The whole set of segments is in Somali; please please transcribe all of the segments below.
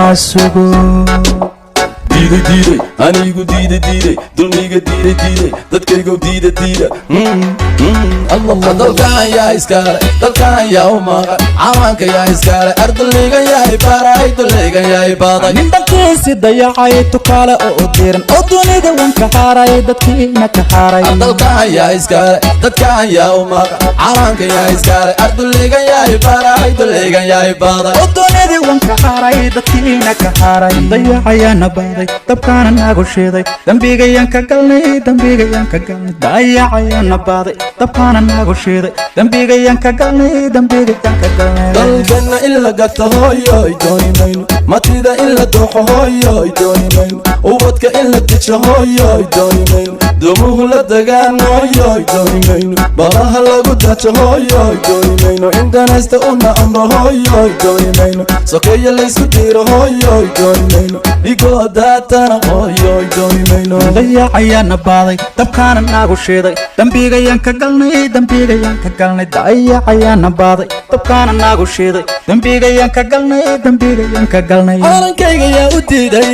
masugo diiday anigu diiday dulmiga diiday dadkaygu diiday Allah dalkaan yaa iskale dalkaan yaa umaqa cawaanka yaa iskale ardayga yaa baray dulayga yaa baaday nindankiisi dayacay tukaale oo diiran oo dunida wanka haaray dadkiina ka haaray dalkaan yaa iskale dadkaan yaa umaqa cawaanka yaa iskale ardayga yaa baray dulayga yaa baaday oo dunida wanka haaray dadkiina ka haaray dayacayana baaday dabkaana nagu shiiday dambigayan ka galnay dayacayana baaday dabkaana nagu shiiday dambigayan ka galnay dalkana illa gata hooyoy doonimayno matida illa dooxo hooyoy doonimayno ubadka illa dijo hooyoy doonimayno dumuhu la dagaan hooyoy doonimayno baraha lagu dajo hooyoy doonimayno indanaysta una amro hooyoy doonimayno sokeeya laysku diiro hooyoy doonimayno igoo daatana hooyoy doonimayno dayacayana baaday dabkaana nagu shiiday dambigayan ka galnay dayacayana baaday dabkaana nagu shiiday dambigayan ka galnay calankayga yaa u diiday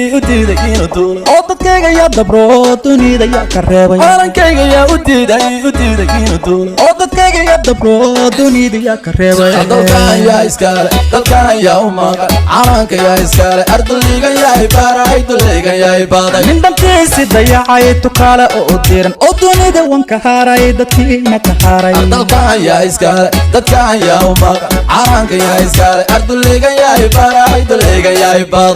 inuu duulo oo dadkayga yaa dabro dunida yaa ka reebay calankayga yaa u diiday inuu duulo oo dadkayga yaa dabro dunida yaa ka reebay dalkaan yaa iskale dalkaan yaa umaqa calanka yaa iskale ardayga yaa baray dulayga yaa baaday nindankiisi dayacay tukaale oo diiran oo dunida wanka haaray dadkiina ka haaray dalkaan yaa iskale dadkaan yaa umaqa calanka yaa iskale ardayga yaa baray dulayga yaa baaday